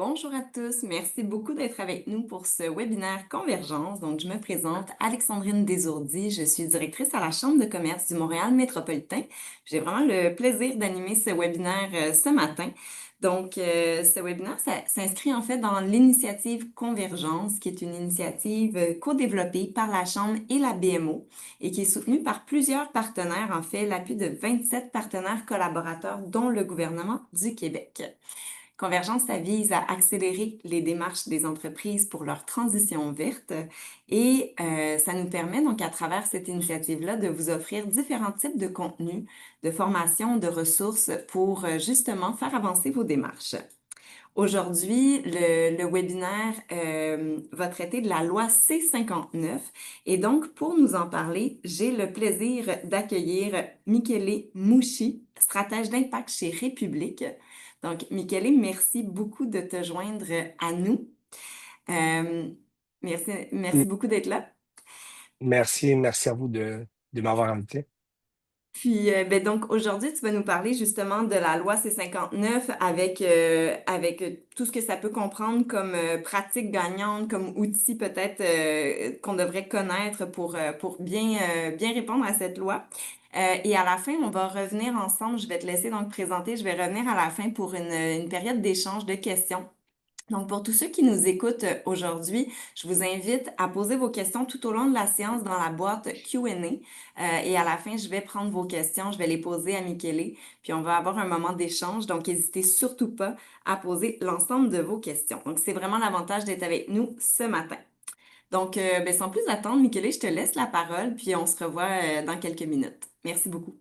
Bonjour à tous, merci beaucoup d'être avec nous pour ce webinaire Convergence. Donc, je me présente Alexandrine Desourdis, je suis directrice à la Chambre de commerce du Montréal métropolitain. J'ai vraiment le plaisir d'animer ce webinaire ce matin. Donc, ce webinaire s'inscrit en fait dans l'initiative Convergence, qui est une initiative co-développée par la Chambre et la BMO et qui est soutenue par plusieurs partenaires, en fait, l'appui de 27 partenaires collaborateurs, dont le gouvernement du Québec. Convergence, ça vise à accélérer les démarches des entreprises pour leur transition verte et ça nous permet donc à travers cette initiative-là de vous offrir différents types de contenus, de formations, de ressources pour justement faire avancer vos démarches. Aujourd'hui, le webinaire va traiter de la loi C-59 et donc pour nous en parler, j'ai le plaisir d'accueillir Michele Mouchi, stratège d'impact chez République. Donc, Michele, merci beaucoup de te joindre à nous. Euh, merci M- beaucoup d'être là. merci à vous de m'avoir invité. Puis, ben donc aujourd'hui, tu vas nous parler justement de la loi C-59 avec tout ce que ça peut comprendre comme pratique gagnante, comme outil peut-être qu'on devrait connaître pour bien répondre à cette loi. Et à la fin, on va revenir ensemble. Je vais te laisser donc présenter. Je vais revenir à la fin pour une période d'échange de questions. Donc, pour tous ceux qui nous écoutent aujourd'hui, je vous invite à poser vos questions tout au long de la séance dans la boîte Q&A. Et à la fin, je vais prendre vos questions, je vais les poser à Michele, puis on va avoir un moment d'échange. Donc, n'hésitez surtout pas à poser l'ensemble de vos questions. Donc, c'est vraiment l'avantage d'être avec nous ce matin. Donc, ben, sans plus attendre, Michele, je te laisse la parole, puis on se revoit dans quelques minutes. Merci beaucoup.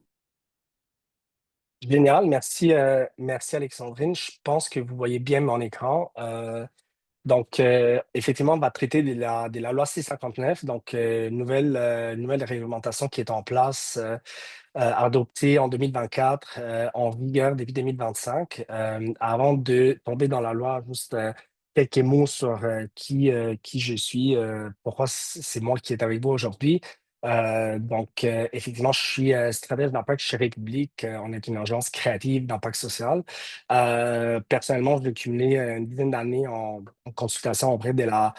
Génial, merci Alexandrine. Je pense que vous voyez bien mon écran. Effectivement, on va traiter de la loi C-59, nouvelle réglementation qui est en place, adoptée en 2024, en vigueur depuis 2025. Avant de tomber dans la loi, juste quelques mots sur qui je suis, pourquoi c'est moi qui est avec vous aujourd'hui. Effectivement, je suis stratège d'impact chez République. On est une agence créative d'impact social. Personnellement, j'ai cumulé une dizaine d'années en consultation auprès de la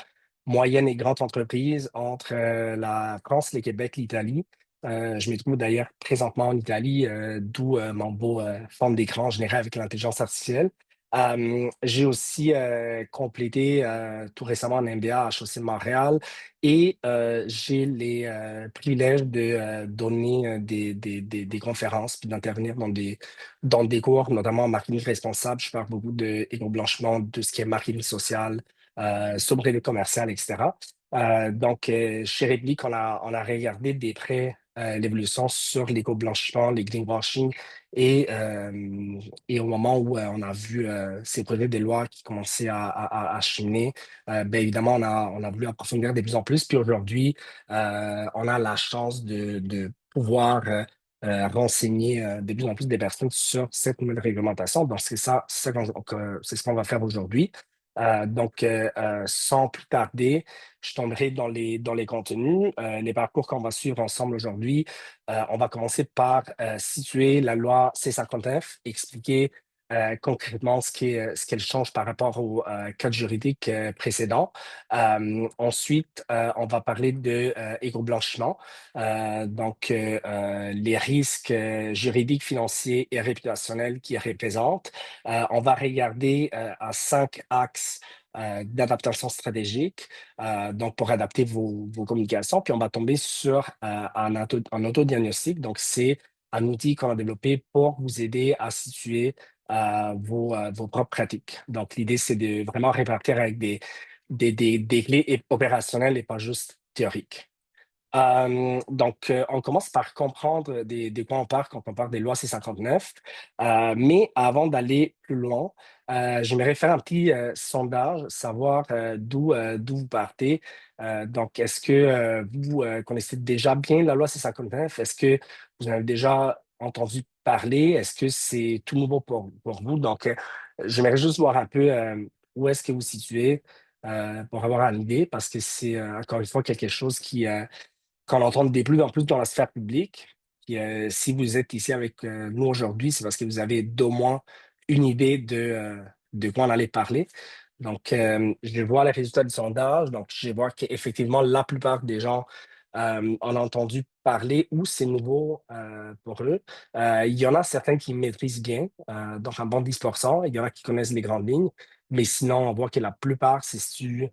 moyenne et grande entreprise entre la France, le Québec, l'Italie. Je me trouve d'ailleurs présentement en Italie, d'où mon beau fond d'écran généré avec l'intelligence artificielle. J'ai aussi complété tout récemment un MBA à HEC de Montréal et j'ai les privilèges de donner des conférences puis d'intervenir dans des cours, notamment en marketing responsable. Je parle beaucoup de éco-blanchiment, de ce qui est marketing social, sobriété commerciale, etc. Chez Réplique, on a regardé des près l'évolution sur l'éco-blanchiment, les greenwashing, et au moment où on a vu ces projets de loi qui commençaient à cheminer, bien évidemment, on a voulu approfondir de plus en plus. Puis aujourd'hui, on a la chance de pouvoir renseigner de plus en plus des personnes sur cette nouvelle réglementation. Donc, c'est ce qu'on va faire aujourd'hui. Sans plus tarder, je tomberai dans les contenus, les parcours qu'on va suivre ensemble aujourd'hui. On va commencer par situer la loi C-59, expliquer concrètement ce qu'elle change par rapport au cadre juridique précédent. Ensuite, on va parler de éco-blanchiment, les risques juridiques, financiers et réputationnels qu'ils représentent. On va regarder à 5 axes d'adaptation stratégique, pour adapter vos communications. Puis on va tomber sur un autodiagnostic. Donc, c'est un outil qu'on a développé pour vous aider à situer vos propres pratiques. Donc, l'idée, c'est de vraiment répartir avec des clés opérationnelles et pas juste théoriques. On commence par comprendre de quoi on parle quand on parle des lois C-59. Mais avant d'aller plus loin, j'aimerais faire un petit sondage, savoir d'où vous partez. Est-ce que vous connaissez déjà bien la loi C-59? Est-ce que vous en avez déjà entendu parler? Est-ce que c'est tout nouveau pour vous? J'aimerais juste voir un peu où est-ce que vous situez pour avoir une idée, parce que c'est encore une fois quelque chose qu'on entend de plus en plus dans la sphère publique. Puis, si vous êtes ici avec nous aujourd'hui, c'est parce que vous avez d'au moins une idée de quoi on allait parler. Donc, je vois les résultats du sondage. Donc, je vois qu'effectivement, la plupart des gens en ont entendu parler ou c'est nouveau pour eux. Il y en a certains qui maîtrisent bien, donc un bon 10%. Il y en a qui connaissent les grandes lignes. Mais sinon, on voit que la plupart se situent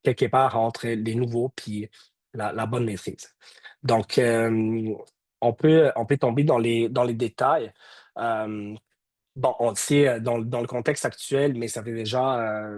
quelque part entre les nouveaux puis la bonne maîtrise. Donc, on peut tomber dans les détails. Euh, Bon, on le sait dans le contexte actuel, mais ça fait déjà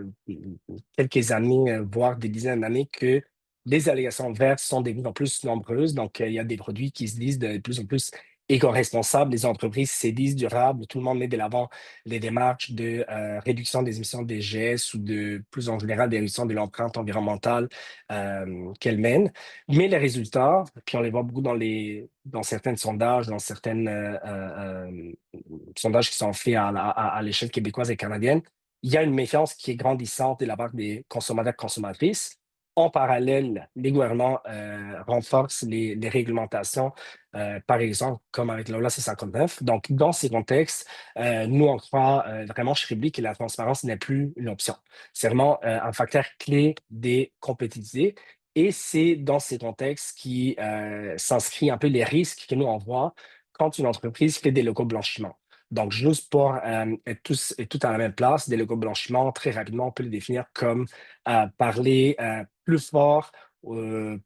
quelques années, voire des dizaines d'années, que les allégations vertes sont de plus en plus nombreuses. Donc, il y a des produits qui se disent de plus en plus éco-responsables. Les entreprises se disent durables. Tout le monde met de l'avant les démarches de réduction des émissions des GS ou de plus en général des réductions de l'empreinte environnementale qu'elles mènent. Mais les résultats, puis on les voit beaucoup dans certains sondages, dans certaines sondages qui sont faits à l'échelle québécoise et canadienne, il y a une méfiance qui est grandissante de la part des consommateurs et consommatrices. En parallèle, les gouvernements renforcent les réglementations, par exemple, comme avec la loi C-59. Donc, dans ces contextes, nous, on croit vraiment chez Ribly que la transparence n'est plus une option. C'est vraiment un facteur clé des compétitivité. Et c'est dans ces contextes qui s'inscrit un peu les risques que nous on voit quand une entreprise fait des locaux blanchiment. Donc, juste pour être tous et tout à la même place, des logos blanchiment, très rapidement, on peut le définir comme parler plus fort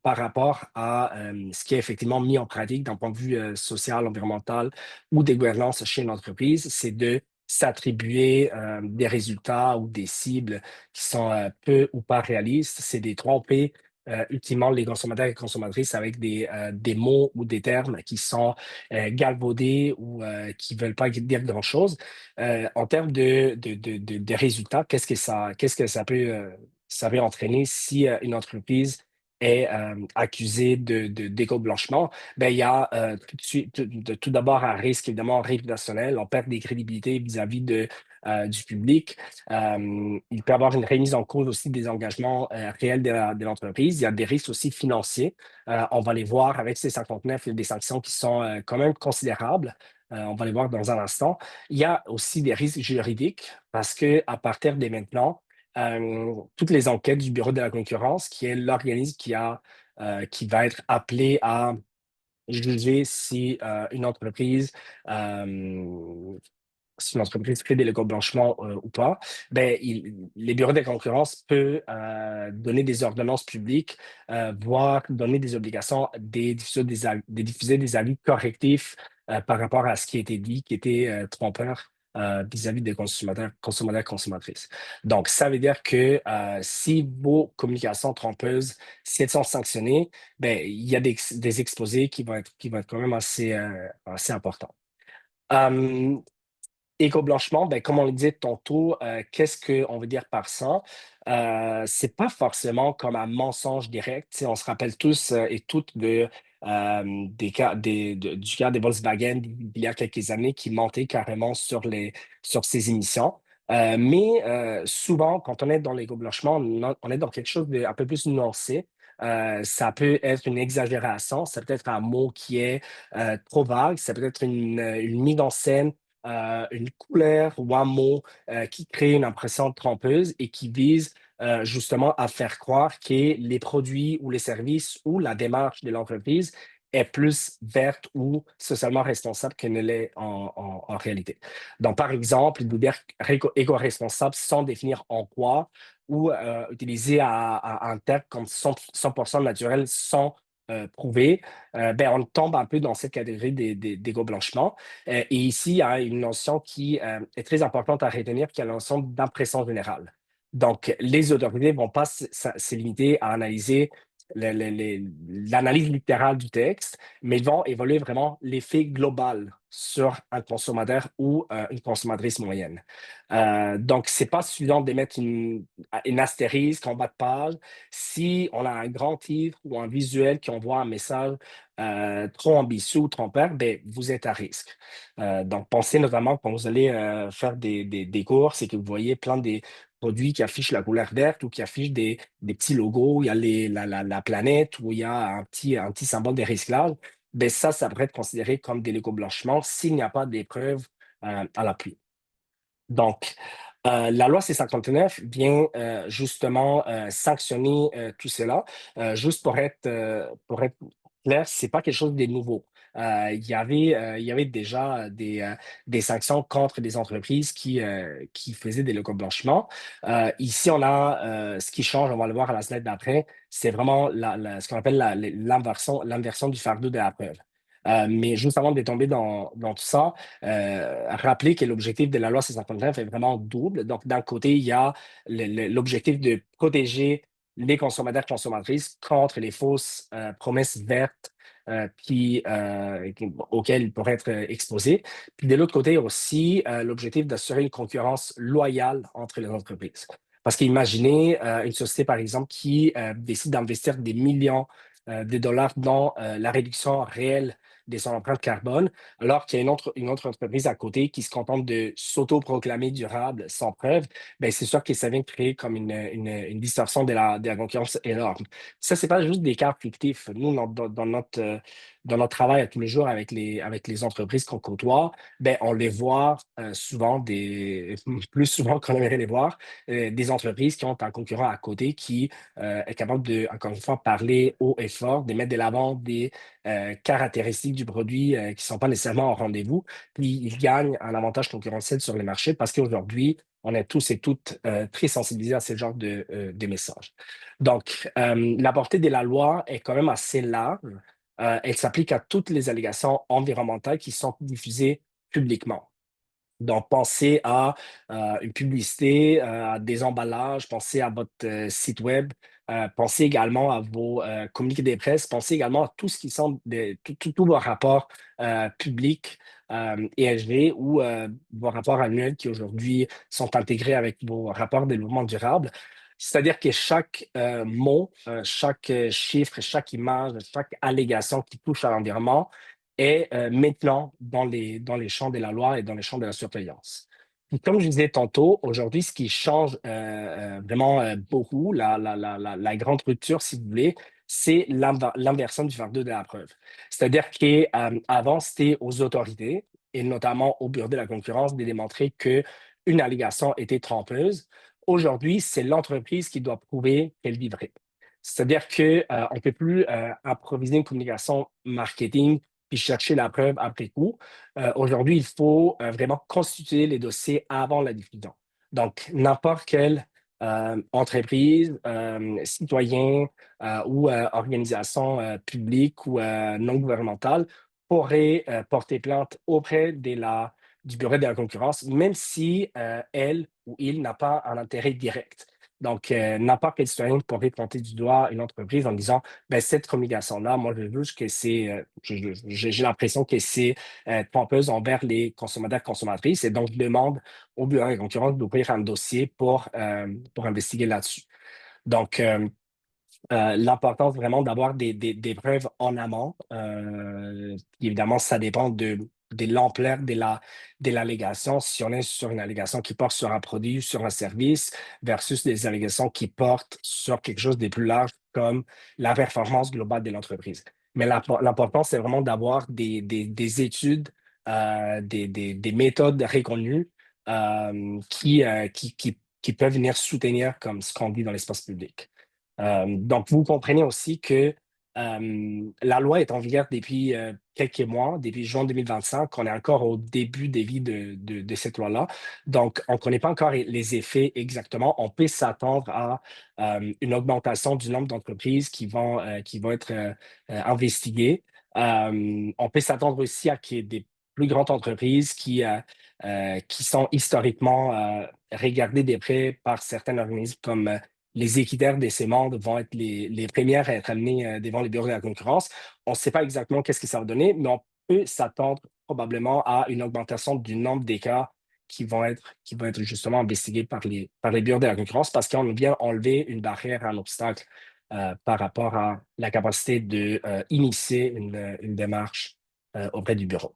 par rapport à ce qui est effectivement mis en pratique d'un point de vue social, environnemental ou des gouvernances chez une entreprise, c'est de s'attribuer des résultats ou des cibles qui sont peu ou pas réalistes. C'est des tromper ultimement les consommateurs et consommatrices avec des mots ou des termes qui sont galvaudés ou qui ne veulent pas dire grand-chose. En termes de résultats, qu'est-ce que ça peut entraîner si une entreprise est accusée d'éco-blanchiment? Ben, il y a tout d'abord un risque évidemment réputationnel. On perd des crédibilités vis-à-vis du public. Il peut y avoir une remise en cause aussi des engagements réels de l'entreprise. Il y a des risques aussi financiers. On va les voir avec ces 59, il y a des sanctions qui sont quand même considérables. On va les voir dans un instant. Il y a aussi des risques juridiques parce que à partir de maintenant, toutes les enquêtes du Bureau de la concurrence, qui est l'organisme qui va être appelé à juger euh, si une entreprise fait des locaux blanchiment ou pas, ben, les bureaux de concurrence peuvent donner des ordonnances publiques, voire donner des obligations de diffuser des avis correctifs par rapport à ce qui a été dit, qui était trompeur vis-à-vis des consommateurs, consommatrices. Donc, ça veut dire que si vos communications trompeuses, si elles sont sanctionnées, ben, il y a des exposés qui vont être quand même assez importants. Euh, Éco-blanchiment, ben, comme on le disait tantôt, qu'est-ce qu'on veut dire par ça? C'est pas forcément comme un mensonge direct. Tu sais, on se rappelle tous et toutes du cas des Volkswagen il y a quelques années qui mentaient carrément sur ces émissions. Mais souvent, quand on est dans l'éco-blanchiment, on est dans quelque chose d'un peu plus nuancé. Ça peut être une exagération, ça peut être un mot qui est trop vague, ça peut être une mise en scène une couleur ou un mot qui crée une impression trompeuse et qui vise justement à faire croire que les produits ou les services ou la démarche de l'entreprise est plus verte ou socialement responsable qu'elle ne l'est en réalité. Donc, par exemple, le dire éco-responsable sans définir en quoi ou utiliser un terme comme 100% naturel sans prouver, ben, on tombe un peu dans cette catégorie d'égo-blanchiment. Et ici, il y a une notion qui est très importante à retenir, qui est la notion d'impression générale. Donc, les autorités ne vont pas se limiter à analyser l'analyse littérale du texte, mais ils vont évaluer vraiment l'effet global sur un consommateur ou une consommatrice moyenne. Donc, c'est pas suffisant d'émettre une astérisque en bas de page. Si on a un grand titre ou un visuel qui envoie un message trop ambitieux ou trompeur, ben, vous êtes à risque. Donc, pensez notamment quand vous allez faire des courses et que vous voyez plein de produits qui affichent la couleur verte ou qui affichent des petits logos, il y a la planète ou il y a un petit symbole de recyclage, ben ça pourrait être considéré comme des logos blanchiment s'il n'y a pas des preuves à l'appui. Donc, La loi C-59 vient justement sanctionner tout cela. Juste pour être clair, c'est pas quelque chose de nouveau. Il y avait déjà des sanctions contre des entreprises qui faisaient des locaux blanchiment. Ici, on a ce qui change, on va le voir à la slide d'après, c'est vraiment ce qu'on appelle l'inversion du fardeau de la preuve. Mais juste avant de tomber dans tout ça, rappeler que l'objectif de la loi C-59 est vraiment double. Donc, d'un côté, il y a l'objectif de protéger les consommateurs et consommatrices contre les fausses promesses vertes auxquelles ils pourraient être exposés. Puis de l'autre côté aussi, l'objectif d'assurer une concurrence loyale entre les entreprises. Parce qu'imaginez une société, par exemple, qui décide d'investir des millions de dollars dans la réduction réelle de son empreinte carbone, alors qu'il y a une autre entreprise à côté qui se contente de s'auto-proclamer durable sans preuve, ben c'est sûr que ça vient créer comme une distorsion de la concurrence énorme. Ça, c'est pas juste des cas fictifs. Nous, dans notre travail à tous les jours avec les entreprises qu'on côtoie, ben, on les voit souvent, plus souvent qu'on aimerait les voir, des entreprises qui ont un concurrent à côté qui est capable de, encore une fois, parler haut et fort, de mettre de l'avant des caractéristiques du produit qui ne sont pas nécessairement au rendez-vous. Puis ils gagnent un avantage concurrentiel sur les marchés parce qu'aujourd'hui, on est tous et toutes très sensibilisés à ce genre de messages. Donc, la portée de la loi est quand même assez large. Elle s'applique à toutes les allégations environnementales qui sont diffusées publiquement. Donc, pensez à une publicité, à des emballages, pensez à votre site web, pensez également à vos communiqués de presse, pensez également à tout ce qui sont tous vos rapports publics ESG ou vos rapports annuels qui aujourd'hui sont intégrés avec vos rapports de développement durable. C'est-à-dire que chaque mot, chaque chiffre, chaque image, chaque allégation qui touche à l'environnement est maintenant dans les champs de la loi et dans les champs de la surveillance. Puis comme je disais tantôt, aujourd'hui, ce qui change vraiment beaucoup, la grande rupture, si vous voulez, c'est l'inversion du fardeau de la preuve. C'est-à-dire qu'avant, c'était aux autorités, et notamment au Bureau de la concurrence, de démontrer qu'une allégation était trompeuse. Aujourd'hui, c'est l'entreprise qui doit prouver qu'elle vit vrai. C'est-à-dire qu'on ne peut plus improviser une communication marketing puis chercher la preuve après coup. Aujourd'hui, il faut vraiment constituer les dossiers avant la diffusion. Donc, n'importe quelle entreprise, citoyen ou organisation publique ou non gouvernementale pourrait porter plainte auprès du Bureau de la concurrence, même si elle ou il n'a pas un intérêt direct. Donc, n'importe quel citoyen pourrait pointer du doigt une entreprise en disant ben, cette communication-là, moi, je veux que j'ai l'impression que c'est trompeuse envers les consommateurs consommatrices et donc je demande au Bureau de la concurrence d'ouvrir un dossier pour investiguer là-dessus. Donc, l'importance vraiment d'avoir des preuves en amont. Évidemment, ça dépend de l'ampleur de l'allégation. Si on est sur une allégation qui porte sur un produit, sur un service, versus des allégations qui portent sur quelque chose de plus large comme la performance globale de l'entreprise. Mais l'important, c'est vraiment d'avoir des études, des méthodes reconnues qui peuvent venir soutenir comme ce qu'on dit dans l'espace public. Donc, vous comprenez aussi que la loi est en vigueur depuis quelques mois, depuis juin 2025, qu'on est encore au début des vies de cette loi-là. Donc, on ne connaît pas encore les effets exactement. On peut s'attendre à une augmentation du nombre d'entreprises qui vont être investiguées. On peut s'attendre aussi à qu'il y ait des plus grandes entreprises qui sont historiquement regardées de près par certains organismes comme les équitaires de ces membres vont être les premières à être amenées devant les bureaux de la concurrence. On ne sait pas exactement qu'est-ce que ça va donner, mais on peut s'attendre probablement à une augmentation du nombre des cas qui vont être justement investigués par les bureaux de la concurrence parce qu'on vient enlever une barrière, un obstacle par rapport à la capacité de initier une démarche auprès du bureau.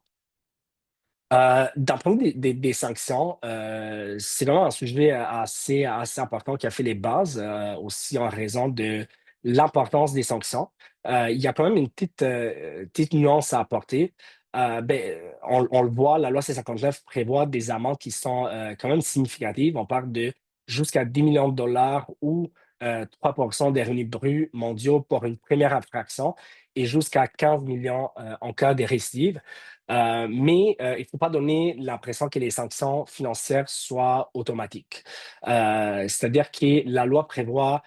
D'un point de vue des sanctions, c'est vraiment un sujet assez important qui a fait les bases, aussi en raison de l'importance des sanctions. Il y a quand même une petite nuance à apporter. on le voit, la loi C-59 prévoit des amendes qui sont quand même significatives. On parle de jusqu'à 10 millions de dollars ou 3% des revenus bruts mondiaux pour une première infraction et jusqu'à 15 millions en cas de récidive. Mais il ne faut pas donner l'impression que les sanctions financières soient automatiques. C'est-à-dire que la loi prévoit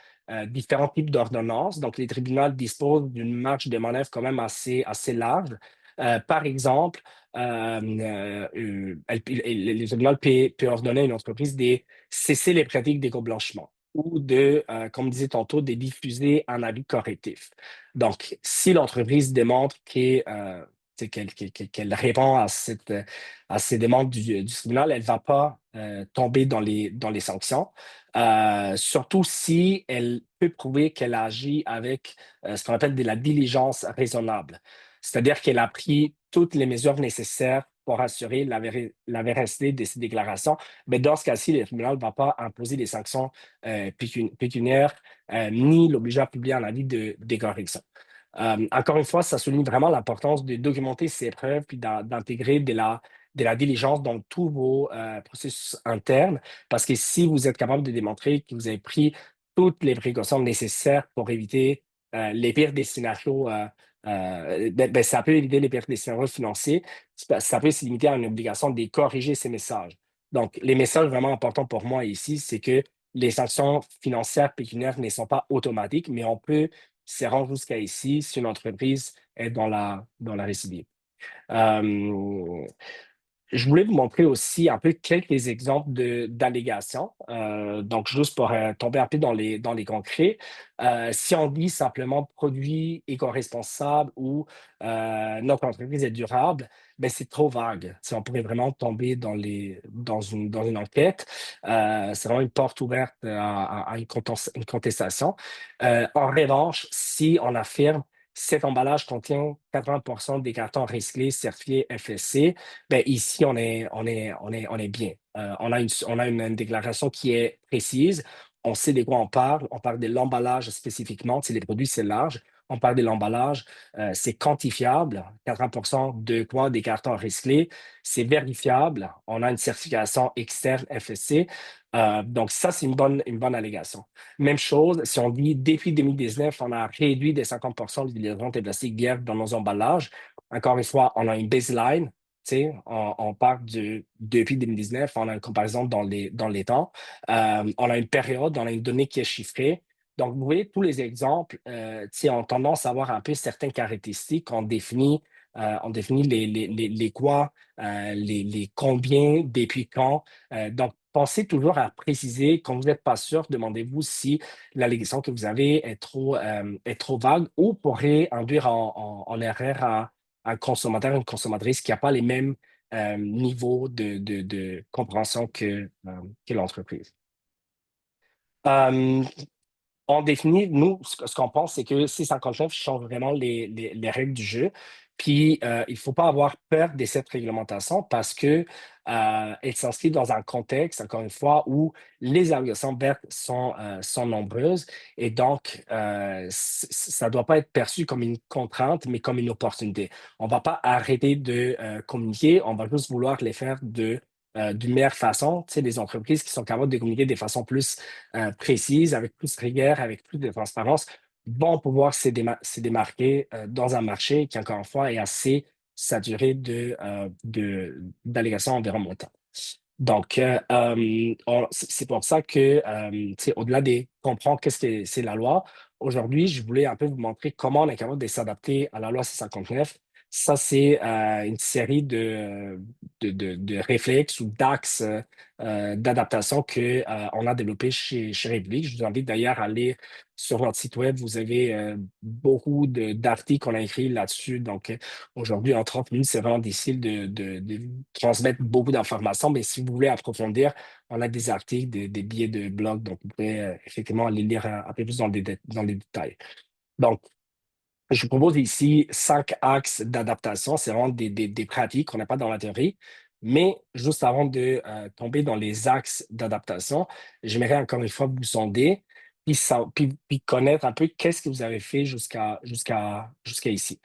différents types d'ordonnances. Donc, les tribunaux disposent d'une marge de manœuvre quand même assez large. Par exemple, les tribunaux peuvent ordonner à une entreprise de cesser les pratiques d'éco-blanchiment ou de, comme disait tantôt, de diffuser un avis correctif. Donc, si l'entreprise démontre qu'elle répond à ces demandes du tribunal, elle ne va pas tomber dans les sanctions, surtout si elle peut prouver qu'elle agit avec ce qu'on appelle de la diligence raisonnable. C'est-à-dire qu'elle a pris toutes les mesures nécessaires pour assurer la véracité de ces déclarations. Mais dans ce cas-ci, le tribunal ne va pas imposer des sanctions pécuniaires ni l'obliger à publier un avis de correction. Encore une fois, ça souligne vraiment l'importance de documenter ces preuves puis d'intégrer de la diligence dans tous vos processus internes, parce que si vous êtes capable de démontrer que vous avez pris toutes les précautions nécessaires pour éviter les pires des scénarios, ça peut éviter les pires des scénarios financiers, ça peut se limiter à une obligation de corriger ces messages. Donc, les messages vraiment importants pour moi ici, c'est que les sanctions financières pécuniaires ne sont pas automatiques, mais on peut se rendre jusqu'à ici si une entreprise est dans la récidive. Euh, je voulais vous montrer aussi un peu quelques exemples d'allégations. Donc, juste pour tomber un peu dans les concrets, si on dit simplement produit éco-responsable ou notre entreprise est durable, ben, c'est trop vague. Si on pourrait vraiment tomber dans une enquête, c'est vraiment une porte ouverte à une contestation. En revanche, si on affirme cet emballage contient 80% des cartons recyclés certifiés FSC, ben ici, on est bien. On a une déclaration qui est précise. On sait de quoi on parle. On parle de l'emballage spécifiquement. Si les produits, c'est large. On parle de l'emballage. C'est quantifiable. 80% de quoi? Des cartons recyclés. C'est vérifiable. On a une certification externe FSC. Donc, ça, c'est une bonne allégation. Même chose, si on dit depuis 2019, on a réduit de 50% l'utilisation de plastique vierge dans nos emballages. Encore une fois, on a une baseline. Tu sais, on part depuis 2019, on a une comparaison dans les temps. On a une période, on a une donnée qui est chiffrée. Donc, vous voyez, tous les exemples tu sais, ont tendance à avoir un peu certaines caractéristiques. On définit les quoi, les combien, depuis quand. Donc, pensez toujours à préciser. Quand vous n'êtes pas sûr, demandez-vous si l'allégation que vous avez est trop vague ou pourrait induire en erreur un consommateur, une consommatrice qui n'a pas les mêmes niveaux de compréhension que l'entreprise. Euh, on définit, nous, ce qu'on pense, c'est que C59 change vraiment les règles du jeu. Puis, il ne faut pas avoir peur de cette réglementation parce que elle s'inscrit dans un contexte, encore une fois, où les allégations vertes sont nombreuses. Et donc, ça ne doit pas être perçu comme une contrainte, mais comme une opportunité. On ne va pas arrêter de communiquer, on va juste vouloir les faire d'une meilleure façon. Tu sais, des entreprises qui sont capables de communiquer de façon plus précises, avec plus de rigueur, avec plus de transparence, vont pouvoir se démarquer dans un marché qui, encore une fois, est assez saturé d'allégations environnementales. Donc, c'est pour ça que, tu sais, au-delà de comprendre qu'est-ce que c'est la loi, aujourd'hui, je voulais un peu vous montrer comment on est capable de s'adapter à la loi C-59. Ça, c'est une série de réflexes ou d'axes d'adaptation qu'on a développés chez République. Je vous invite d'ailleurs à aller sur notre site web. Vous avez beaucoup d'articles qu'on a écrits là-dessus. Donc, aujourd'hui, en 30 minutes, c'est vraiment difficile de transmettre beaucoup d'informations, mais si vous voulez approfondir, on a des articles, des billets de blog, donc vous pouvez effectivement aller lire un peu plus dans les détails. Donc, je vous propose ici 5 axes d'adaptation. C'est vraiment des pratiques qu'on n'a pas dans la théorie. Mais juste avant de tomber dans les axes d'adaptation, j'aimerais encore une fois vous sonder. puis connaître un peu qu'est-ce que vous avez fait jusqu'à ici.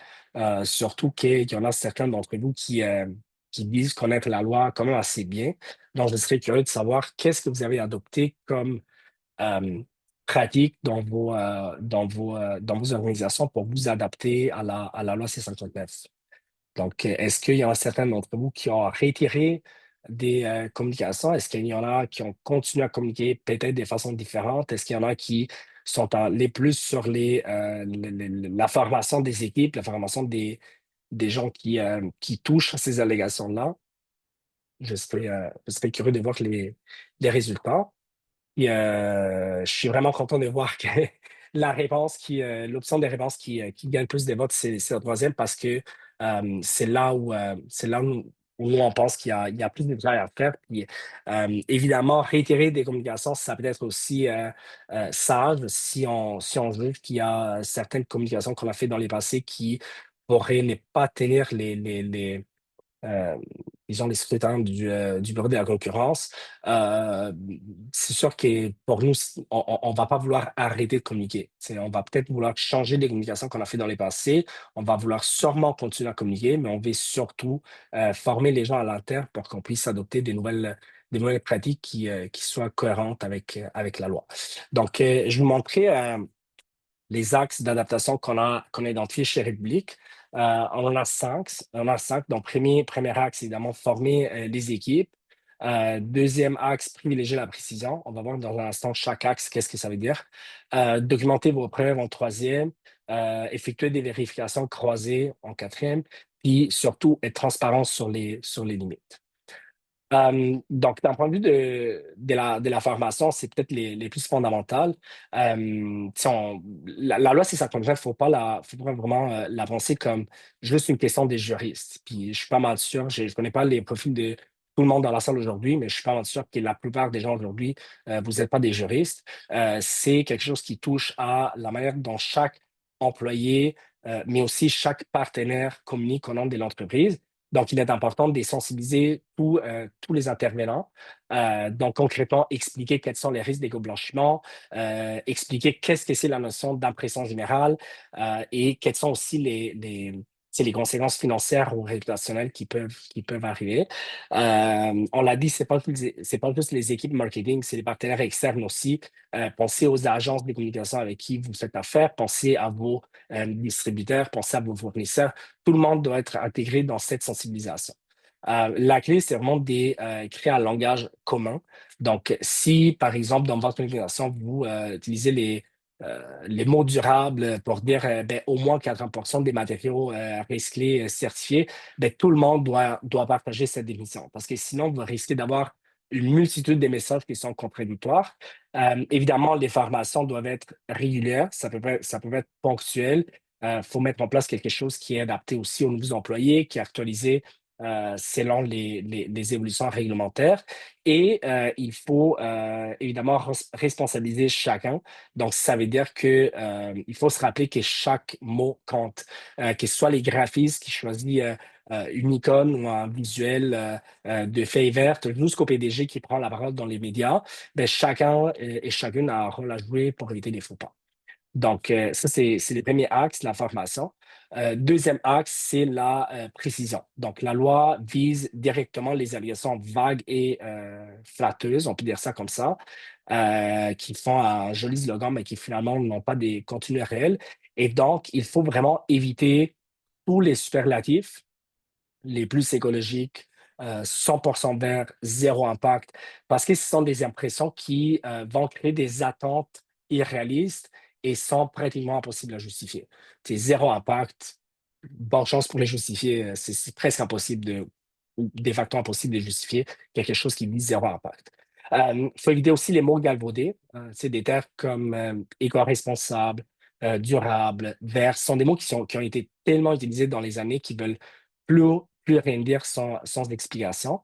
Surtout qu'il y en a certains d'entre vous qui disent connaître la loi quand même assez bien. Donc, je serais curieux de savoir qu'est-ce que vous avez adopté comme euh, pratique dans vos organisations pour vous adapter à la loi C-59. Donc, est-ce qu'il y en a certains d'entre vous qui ont retiré des communications? Est-ce qu'il y en a qui ont continué à communiquer peut-être de façon différente? Est-ce qu'il y en a qui sont allés plus sur la formation des équipes, la formation des gens qui touchent à ces allégations-là? Je serais curieux de voir les résultats. Et je suis vraiment content de voir que l'option des réponses qui gagne plus de votes, c'est la troisième parce que c'est là où nous, on pense il y a plus de travail à faire. Puis, évidemment, réitérer des communications, ça peut être aussi sage si on juge qu'il y a certaines communications qu'on a fait dans les passés qui pourraient ne pas tenir euh, disons, les secrétaires du bureau de la concurrence. Euh, c'est sûr que pour nous, on va pas vouloir arrêter de communiquer. On va peut-être vouloir changer les communications qu'on a fait dans les passés. On va vouloir sûrement continuer à communiquer, mais on veut surtout former les gens à l'interne pour qu'on puisse adopter des nouvelles pratiques qui soient cohérentes avec la loi. Donc, je vous montrais les axes d'adaptation qu'on a identifiés chez République. On en a cinq. On en a cinq. Donc, premier axe, évidemment, former les équipes. Deuxième axe, privilégier la précision. On va voir dans un instant chaque axe, qu'est-ce que ça veut dire. Documenter vos preuves en troisième. Effectuer des vérifications croisées en quatrième. Puis surtout, être transparent sur les limites. Donc, d'un point de vue de la formation, c'est peut-être les plus fondamentales. La loi C-59, faut pas vraiment l'avancer comme juste une question des juristes. Puis, je suis pas mal sûr, je ne connais pas les profils de tout le monde dans la salle aujourd'hui, mais je suis pas mal sûr que la plupart des gens aujourd'hui, vous n'êtes pas des juristes. C'est quelque chose qui touche à la manière dont chaque employé, mais aussi chaque partenaire communique au nom de l'entreprise. Donc, il est important de sensibiliser tous les intervenants. Donc, concrètement, expliquer quels sont les risques d'éco-blanchiment, expliquer qu'est-ce que c'est la notion d'impression générale et quelles sont aussi les conséquences financières ou réputationnelles qui peuvent arriver. On l'a dit, c'est pas juste les équipes marketing, c'est les partenaires externes aussi. Pensez aux agences de communication avec qui vous faites affaire, pensez à vos distributeurs, pensez à vos fournisseurs. Tout le monde doit être intégré dans cette sensibilisation. La clé, c'est vraiment de créer un langage commun. Donc, si, par exemple, dans votre communication, vous utilisez les mots durables pour dire ben, au moins 80% des matériaux recyclés certifiés, ben, tout le monde doit partager cette définition. Parce que sinon, vous risquez d'avoir une multitude de messages qui sont contradictoires. Évidemment, les formations doivent être régulières, ça peut être ponctuel. Il faut mettre en place quelque chose qui est adapté aussi aux nouveaux employés, qui est actualisé selon les évolutions réglementaires. Et il faut évidemment responsabiliser chacun. Donc, ça veut dire que il faut se rappeler que chaque mot compte, que ce soit les graphistes qui choisissent une icône ou un visuel de feuille verte jusqu'au PDG qui prend la parole dans les médias, ben, chacun et chacune a un rôle à jouer pour éviter les faux pas. Donc, ça, c'est le premier axe, la formation. Deuxième axe, c'est la précision. Donc, la loi vise directement les allégations vagues et flatteuses, on peut dire ça comme ça, qui font un joli slogan, mais qui finalement n'ont pas des contenus réels. Et donc, il faut vraiment éviter tous les superlatifs les plus écologiques, 100% vert, zéro impact, parce que ce sont des impressions qui vont créer des attentes irréalistes et sont pratiquement impossibles à justifier. C'est zéro impact, bonne chance pour les justifier, c'est presque impossible ou de facto impossible de justifier quelque chose qui dit zéro impact. Il faut éviter aussi les mots galvaudés. C'est des termes comme éco-responsable, durable, vert. Ce sont des mots qui ont été tellement utilisés dans les années qui veulent plus, plus rien dire sans explication.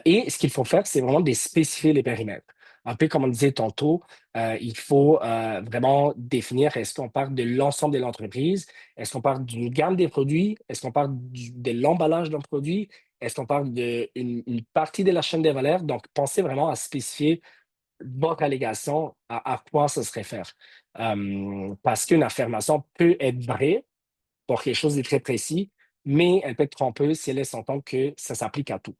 Et ce qu'il faut faire, c'est vraiment de spécifier les périmètres. Un peu comme on disait tantôt, il faut vraiment définir est-ce qu'on parle de l'ensemble de l'entreprise, est-ce qu'on parle d'une gamme des produits, est-ce qu'on parle de l'emballage d'un produit, est-ce qu'on parle d'une une partie de la chaîne des valeurs. Donc, pensez vraiment à spécifier votre allégation, à quoi ça se réfère. Parce qu'une affirmation peut être vraie pour quelque chose de très précis, mais elle peut être trompeuse si elle laisse entendre que ça s'applique à tout.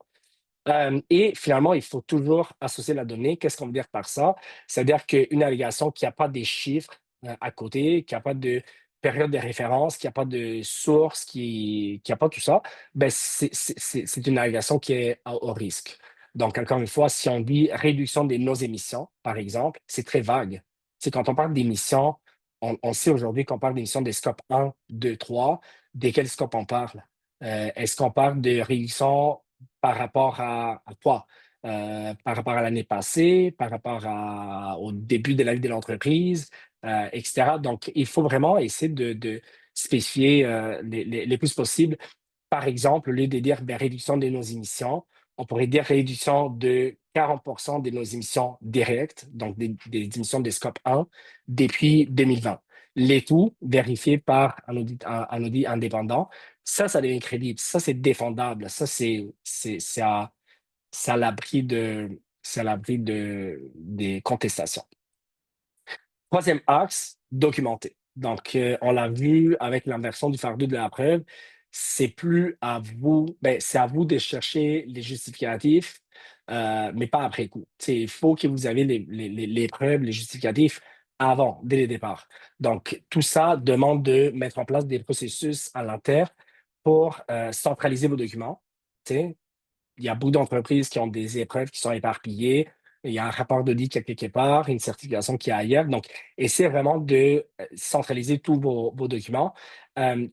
Et finalement, il faut toujours associer la donnée. Qu'est-ce qu'on veut dire par ça? C'est-à-dire qu'une allégation qui n'a pas des chiffres à côté, qui n'a pas de période de référence, qui n'a pas de source, qui n'a pas tout ça, ben c'est une allégation qui est au risque. Donc, encore une fois, si on dit réduction de nos émissions, par exemple, c'est très vague. C'est quand on parle d'émissions, on sait aujourd'hui qu'on parle d'émissions des scopes 1, 2, 3. Desquels scopes on parle? Est-ce qu'on parle de réduction par rapport à quoi? Par rapport à l'année passée, par rapport au début de la vie de l'entreprise, etc. Donc, il faut vraiment essayer de spécifier les plus possible. Par exemple, au lieu de dire ben, réduction de nos émissions, on pourrait dire réduction de 40% de nos émissions directes, donc des émissions de scope 1, depuis 2020. Les tout vérifiés par un audit indépendant. Ça devient crédible. Ça, c'est défendable. Ça, c'est à l'abri des contestations. Troisième axe, documenter. Donc, on l'a vu avec l'inversion du fardeau de la preuve, c'est plus à vous, ben, c'est à vous de chercher les justificatifs, mais pas après coup. Il faut que vous avez les preuves, les justificatifs avant, dès le départ. Donc, tout ça demande de mettre en place des processus à l'interne pour centraliser vos documents. Tu sais, il y a beaucoup d'entreprises qui ont des épreuves qui sont éparpillées. Il y a un rapport d'audit qui est quelque part, une certification qui est ailleurs. Donc, essayez vraiment de centraliser tous vos documents.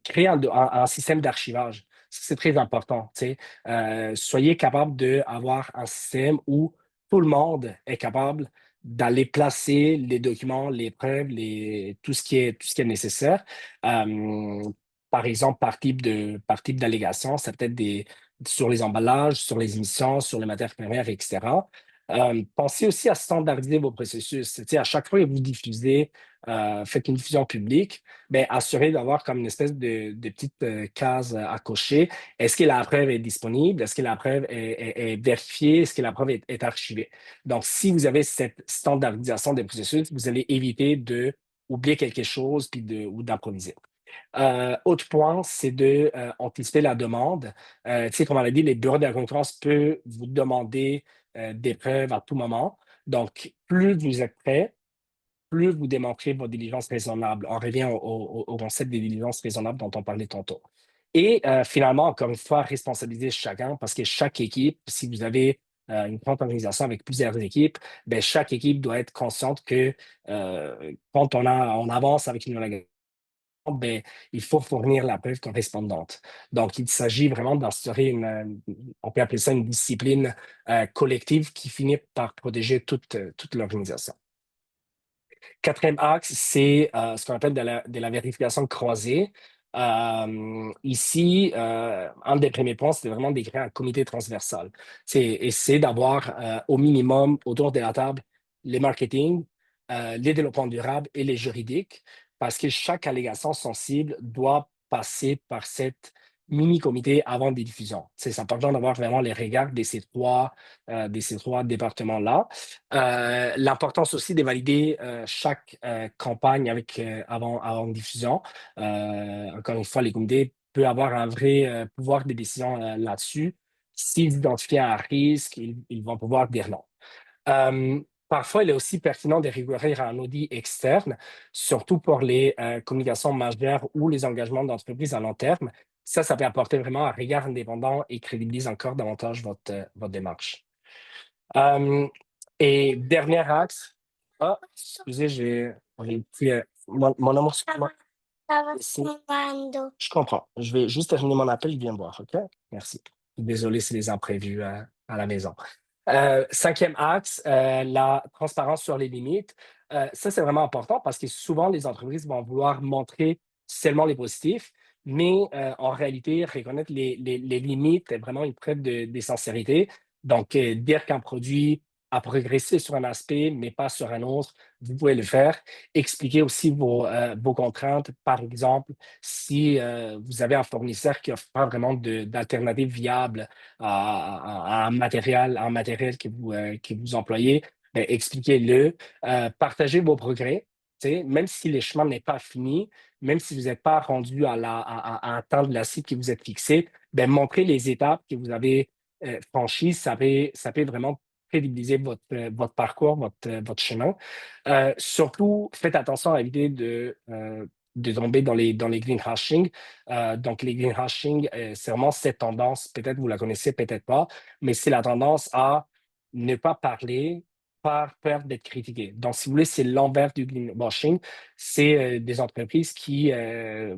Créer un système d'archivage. Ça, c'est très important. Tu sais. Soyez capable d'avoir un système où tout le monde est capable d'aller placer les documents, les preuves, tout ce qui est nécessaire. Euh, Par exemple, par type d'allégation, ça peut être sur les emballages, sur les émissions, sur les matières premières, etc. Pensez aussi à standardiser vos processus. Tu sais, à chaque fois que vous diffusez, faites une diffusion publique, ben, assurez d'avoir comme une espèce de petite case à cocher. Est-ce que la preuve est disponible? Est-ce que la preuve est vérifiée? Est-ce que la preuve est archivée? Donc, si vous avez cette standardisation des processus, vous allez éviter de oublier quelque chose ou d'improviser. Autre point, c'est de anticiper la demande. Tu sais, comme on l'a dit, les bureaux de la concurrence peuvent vous demander des preuves à tout moment. Donc, plus vous êtes prêt, plus vous démontrez votre diligence raisonnable. On revient au concept des diligences raisonnables dont on parlait tantôt. Et finalement, encore une fois, responsabiliser chacun parce que chaque équipe, si vous avez une grande organisation avec plusieurs équipes, ben, chaque équipe doit être consciente que quand on avance avec une organisation, ben, il faut fournir la preuve correspondante. Donc, il s'agit vraiment d'instaurer on peut appeler ça une discipline collective qui finit par protéger toute l'organisation. Quatrième axe, c'est ce qu'on appelle de la vérification croisée. Ici, un des premiers points, c'était vraiment d'écrire un comité transversal. C'est essayer d'avoir au minimum autour de la table les marketing, les développements durables et les juridiques, parce que chaque allégation sensible doit passer par cette mini-comité avant des diffusions. C'est important d'avoir vraiment les regards de ces trois départements-là. L'importance aussi de valider chaque campagne avant diffusion. Encore une fois, les comités peuvent avoir un vrai pouvoir de décision là-dessus. S'ils identifient un risque, ils vont pouvoir dire non. Parfois, il est aussi pertinent de recourir à un audit externe, surtout pour les communications majeures ou les engagements d'entreprise à long terme. Ça peut apporter vraiment un regard indépendant et crédibilise encore davantage votre démarche. Euh, et dernier axe. Ah, excusez, j'ai un petit, mon amour, excuse-moi. Ici. Je comprends. Je vais juste terminer mon appel, je viens voir, OK? Merci. Désolé, c'est les imprévus à la maison. Cinquième axe, la transparence sur les limites. Ça, c'est vraiment important parce que souvent, les entreprises vont vouloir montrer seulement les positifs, mais en réalité, reconnaître les limites est vraiment une preuve de sincérité. Donc, dire qu'un produit a progressé sur un aspect, mais pas sur un autre, vous pouvez le faire. Expliquez aussi vos contraintes. Par exemple, si vous avez un fournisseur qui n'offre pas vraiment d'alternative viable à un matériel que vous employez, ben, expliquez-le, partagez vos progrès, tu sais, même si le chemin n'est pas fini, même si vous n'êtes pas rendu à atteindre la cible que vous êtes fixée, ben, montrez les étapes que vous avez franchies. Ça peut vraiment crédibiliser votre parcours, votre chemin. Surtout, faites attention à éviter de tomber dans les greenwashing. Donc, les greenwashing, c'est vraiment cette tendance, peut-être vous la connaissez, peut-être pas, mais c'est la tendance à ne pas parler par peur d'être critiqué. Donc, si vous voulez, c'est l'envers du greenwashing. C'est des entreprises qui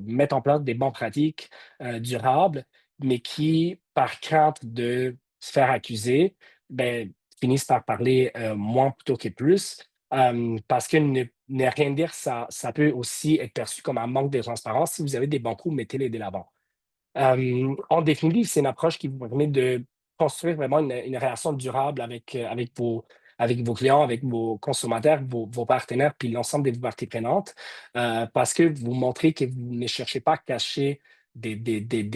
mettent en place des bonnes pratiques durables, mais qui, par crainte de se faire accuser, ben, finissent par parler moins plutôt que plus. Parce que ne rien dire, ça peut aussi être perçu comme un manque de transparence. Si vous avez des bons coups, mettez-les de l'avant. En définitive, c'est une approche qui vous permet de construire vraiment une relation durable avec vos clients, avec vos consommateurs, vos partenaires, puis l'ensemble des parties prenantes, parce que vous montrez que vous ne cherchez pas à cacher des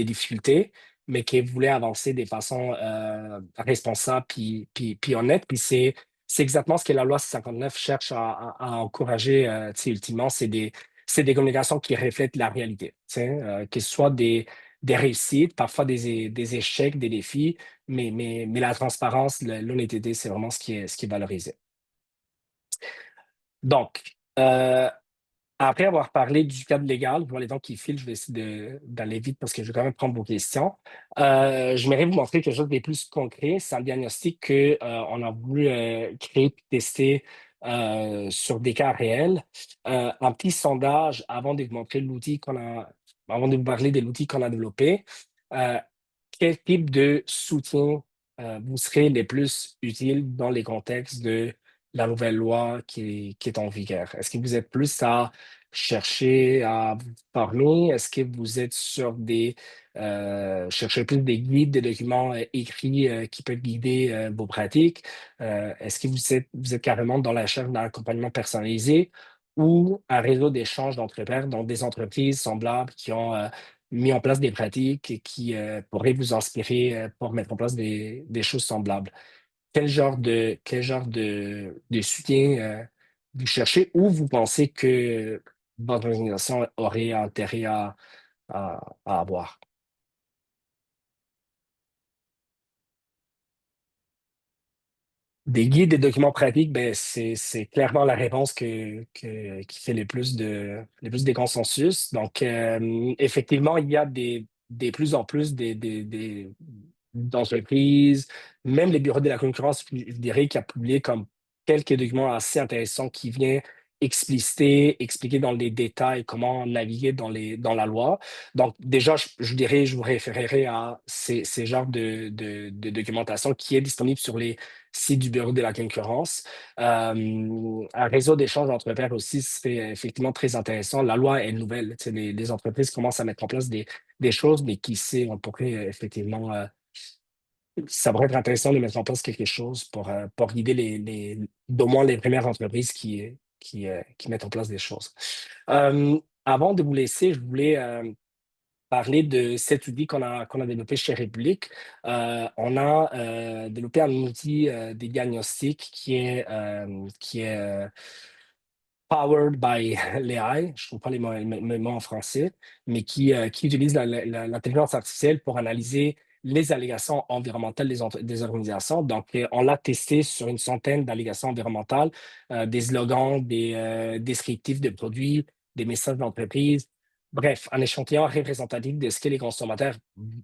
difficultés, mais que vous voulez avancer de façon responsable puis honnête. Puis c'est exactement ce que la loi 659 cherche à encourager, tu sais, ultimement, c'est des communications qui reflètent la réalité, tu sais, que ce soit des réussites, parfois des échecs, des défis, mais la transparence, l'honnêteté, c'est vraiment ce qui est valorisé. Donc, après avoir parlé du cadre légal, je vois les temps qui filent, je vais essayer d'aller vite parce que je vais quand même prendre vos questions. J'aimerais vous montrer quelque chose de plus concret. C'est un diagnostic qu'on a voulu créer et tester sur des cas réels. Un petit sondage avant de vous parler de l'outil qu'on a développé. Euh, Quel type de soutien vous serait le plus utile dans les contextes de la nouvelle loi qui est en vigueur? Est-ce que vous êtes plus à chercher à vous former? Est-ce que vous êtes cherchez plus des guides, des documents écrits qui peuvent guider vos pratiques? Est-ce que vous êtes carrément dans la recherche d'un accompagnement personnalisé ou un réseau d'échange d'entrepreneurs, donc des entreprises semblables qui ont mis en place des pratiques et qui pourraient vous inspirer pour mettre en place des choses semblables? Quel genre de soutien vous cherchez ou vous pensez que votre organisation aurait intérêt à avoir? Des guides, des documents pratiques, ben c'est clairement la réponse qui fait le plus de consensus. Donc, effectivement, il y a des plus en plus d'entreprises, même les bureaux de la concurrence, je dirais, qui a publié comme quelques documents assez intéressants qui viennent expliciter, expliquer dans les détails comment naviguer dans la loi. Donc, déjà, je dirais, je vous référerai à ces genres de documentation qui est disponible sur les sites du bureau de la concurrence. Un réseau d'échange entre pairs aussi, c'est effectivement très intéressant. La loi est nouvelle. Tu sais, les entreprises commencent à mettre en place des choses, mais qui sait, on pourrait effectivement ça pourrait être intéressant de mettre en place quelque chose pour guider d'au moins les premières entreprises qui mettent en place des choses. Avant de vous laisser, je voulais parler de cet outil qu'on a développé chez République. On a développé un outil des diagnostics qui est powered by l'AI, je ne trouve pas les mots en français, mais qui utilise l'intelligence artificielle pour analyser les allégations environnementales des organisations. Donc, on l'a testé sur une centaine d'allégations environnementales, des slogans, des descriptifs de produits, des messages d'entreprise. Bref, un échantillon représentatif de ce que les consommateurs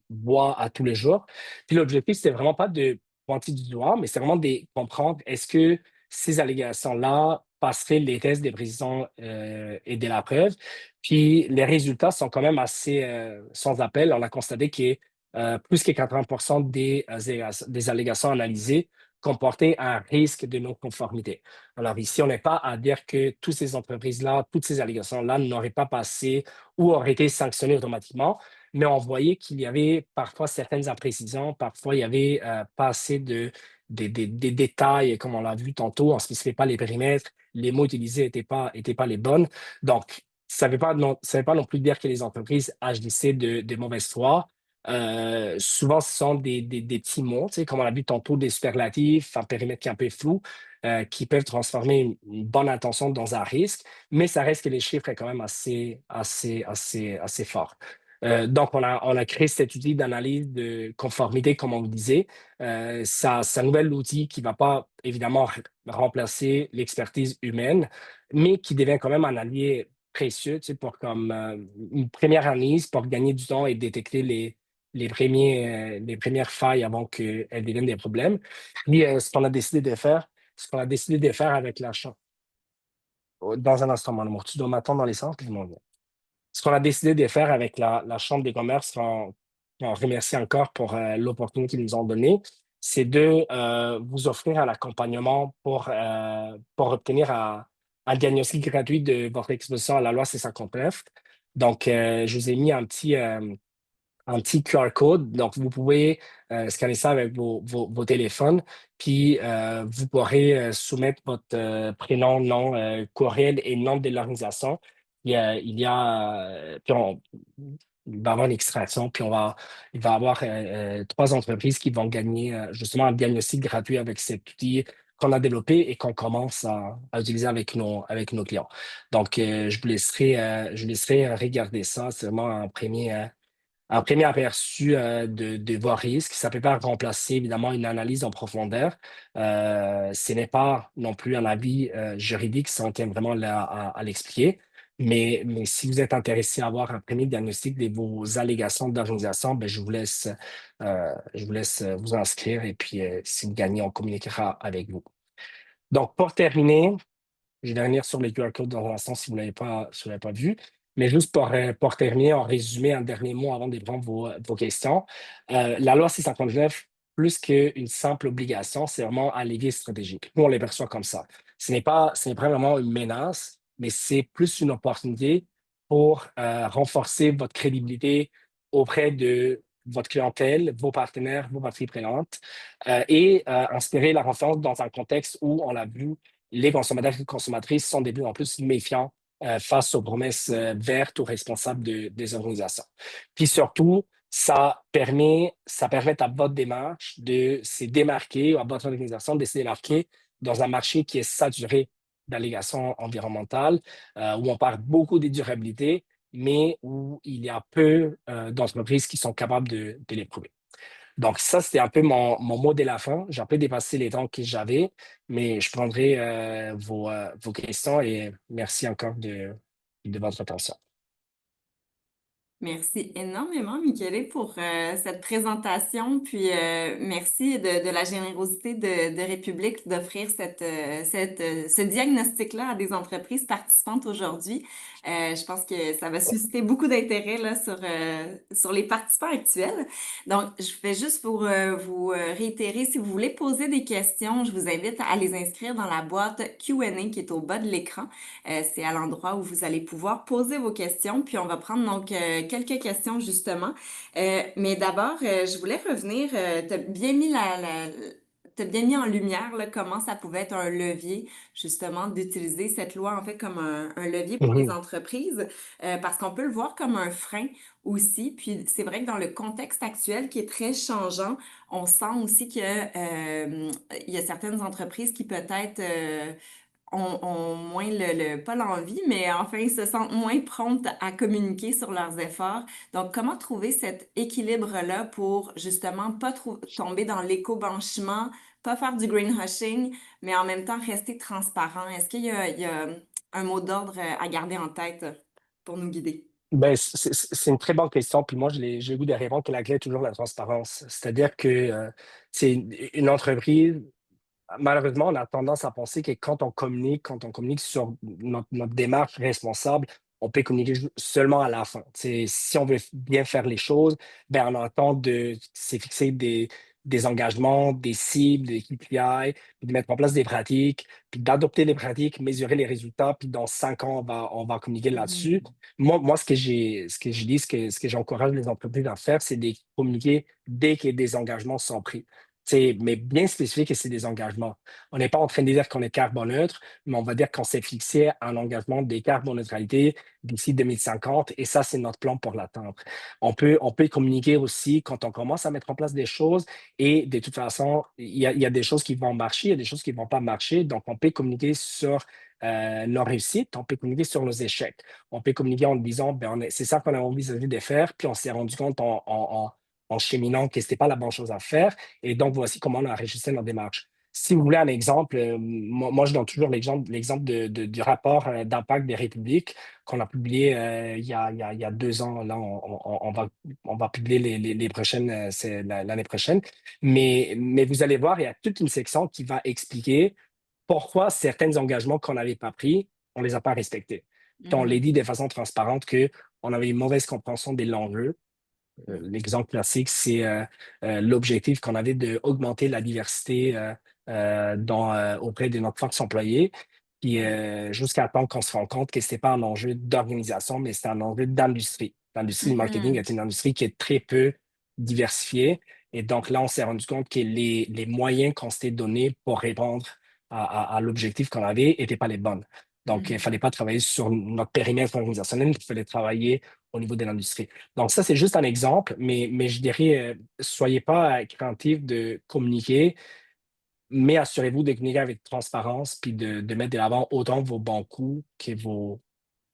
voient à tous les jours. Puis l'objectif, c'est vraiment pas de pointer du doigt, mais c'est vraiment de comprendre est-ce que ces allégations-là passeraient les tests de précision et de la preuve. Puis les résultats sont quand même assez sans appel. On a constaté que plus que 80% des allégations analysées comportaient un risque de non-conformité. Alors ici, on n'est pas à dire que toutes ces entreprises-là, toutes ces allégations-là n'auraient pas passé ou auraient été sanctionnées automatiquement, mais on voyait qu'il y avait parfois certaines imprécisions, parfois il y avait pas assez des détails, comme on l'a vu tantôt, on ne spécifiait pas les périmètres, les mots utilisés n'étaient pas les bonnes. Donc, ça ne veut pas non plus dire que les entreprises agissaient de mauvaise foi, Souvent, ce sont des petits mots, tu sais, comme on a vu tantôt, des superlatifs, un périmètre qui est un peu flou, qui peuvent transformer une bonne intention dans un risque, mais ça reste que les chiffres est quand même assez fort. Donc, on a créé cet outil d'analyse de conformité, comme on vous disait. C'est un nouvel outil qui ne va pas évidemment remplacer l'expertise humaine, mais qui devient quand même un allié précieux, tu sais, pour comme une première analyse pour gagner du temps et détecter les premières failles avant qu'elles deviennent des problèmes. Puis, ce qu'on a décidé de faire avec l'achat. Dans un instant, mon amour, tu dois m'attendre dans les sens, puis je m'en viens. Ce qu'on a décidé de faire avec la Chambre des commerces, on remercie encore pour l'opportunité qu'ils nous ont donnée, c'est de vous offrir un accompagnement pour obtenir un diagnostic gratuit de votre exposition à la loi C-59. Donc, je vous ai mis un petit QR code. Donc, vous pouvez scanner ça avec vos téléphones, puis vous pourrez soumettre votre prénom, nom, courriel et nom de l'organisation. Il va y avoir une extraction, puis il va y avoir trois entreprises qui vont gagner justement un diagnostic gratuit avec cet outil qu'on a développé et qu'on commence à utiliser avec nos clients. Donc, je vous laisserai regarder ça. C'est vraiment un premier aperçu de vos risques. Ça ne peut pas remplacer évidemment une analyse en profondeur. Ce n'est pas non plus un avis juridique, ça on tient vraiment là à l'expliquer. Mais si vous êtes intéressé à avoir un premier diagnostic de vos allégations d'organisation, ben, je vous laisse vous inscrire et puis si vous gagnez, on communiquera avec vous. Donc, pour terminer, je vais revenir sur les QR codes dans un instant si vous l'avez pas vu. Mais juste pour terminer, en résumé, un dernier mot avant de prendre vos questions. La loi 659, plus qu'une simple obligation, c'est vraiment un levier stratégique. Nous, on les perçoit comme ça. Ce n'est pas vraiment une menace, mais c'est plus une opportunité pour renforcer votre crédibilité auprès de votre clientèle, vos partenaires, vos parties prenantes, et inspirer la confiance dans un contexte où, on l'a vu, les consommateurs et consommatrices sont de plus en plus méfiants face aux promesses vertes ou responsables des organisations. Puis surtout, ça permet à votre démarche de se démarquer, ou à votre organisation de se démarquer dans un marché qui est saturé d'allégations environnementales, où on parle beaucoup de durabilité, mais où il y a peu d'entreprises qui sont capables de les prouver. Donc, ça, c'était un peu mon mot de la fin. J'ai un peu dépassé les temps que j'avais, mais je prendrai vos questions et merci encore de votre attention. Merci énormément, Michele, pour cette présentation. Puis merci de la générosité de République d'offrir ce diagnostic-là à des entreprises participantes aujourd'hui. Je pense que ça va susciter beaucoup d'intérêt là, sur les participants actuels. Donc, je vais juste pour vous réitérer, si vous voulez poser des questions, je vous invite à les inscrire dans la boîte Q&A qui est au bas de l'écran. C'est à l'endroit où vous allez pouvoir poser vos questions, puis on va prendre donc quelques questions justement. Mais d'abord, je voulais revenir, t'as bien mis en lumière là, comment ça pouvait être un levier justement d'utiliser cette loi en fait comme un levier pour les Mhm. entreprises, parce qu'on peut le voir comme un frein aussi. Puis c'est vrai que dans le contexte actuel qui est très changeant, on sent aussi que il y a certaines entreprises qui peut-être ont moins pas l'envie, mais enfin, ils se sentent moins promptes à communiquer sur leurs efforts. Donc, comment trouver cet équilibre-là pour justement pas tomber dans l'éco-blanchiment, pas faire du greenwashing, mais en même temps rester transparent? Est-ce qu'il y a un mot d'ordre à garder en tête pour nous guider? Ben, c'est une très bonne question. Puis moi, j'ai le goût de répondre que la clé est toujours la transparence. C'est-à-dire que c'est une entreprise. Malheureusement, on a tendance à penser que quand on communique sur notre démarche responsable, on peut communiquer seulement à la fin. Si on veut bien faire les choses, ben, on entend de s'est fixer des engagements, des cibles, des KPI, puis de mettre en place des pratiques, puis d'adopter les pratiques, mesurer les résultats, puis dans 5 ans, on va communiquer là-dessus. Mhm. Moi, ce que je dis, ce que j'encourage les entreprises à faire, c'est de communiquer dès que des engagements sont pris. mais bien spécifié que c'est des engagements. On n'est pas en train de dire qu'on est carboneutre, mais on va dire qu'on s'est fixé un engagement de carboneutralité d'ici 2050 et ça, c'est notre plan pour l'atteindre. On peut communiquer aussi quand on commence à mettre en place des choses et de toute façon, il y a des choses qui vont marcher, il y a des choses qui ne vont pas marcher. Donc, on peut communiquer sur nos réussites, on peut communiquer sur nos échecs. On peut communiquer en disant, ben, c'est ça qu'on a envisagé de faire, puis on s'est rendu compte en cheminant que ce n'était pas la bonne chose à faire. Et donc, voici comment on a enregistré notre démarche. Si vous voulez un exemple, moi, je donne toujours l'exemple du rapport d'impact des républiques qu'on a publié il y a 2 ans. Là, on va publier les prochaines, c'est l'année prochaine. Mais vous allez voir, il y a toute une section qui va expliquer pourquoi certains engagements qu'on n'avait pas pris, on ne les a pas respectés. Puis on les Mhm. dit de façon transparente qu'on avait une mauvaise compréhension de l'enjeu. Mhm. L'exemple classique, c'est l'objectif qu'on avait d'augmenter la diversité auprès de notre force employée. Puis Ouais. jusqu'à temps qu'on se rende compte que ce n'était pas un enjeu d'organisation, mais c'était un enjeu d'industrie. L'industrie du marketing Mhm. est une industrie qui est très peu diversifiée. Et donc là, on s'est rendu compte que les moyens qu'on s'était donnés pour répondre à l'objectif qu'on avait n'étaient pas les bonnes. Donc, il ne Mhm. fallait pas travailler sur notre périmètre organisationnel, il fallait travailler au niveau de l'industrie. Donc, ça, c'est juste un exemple, mais je dirais, soyez pas craintifs de communiquer, mais assurez-vous de communiquer avec transparence puis de mettre de l'avant autant vos bons coups que vos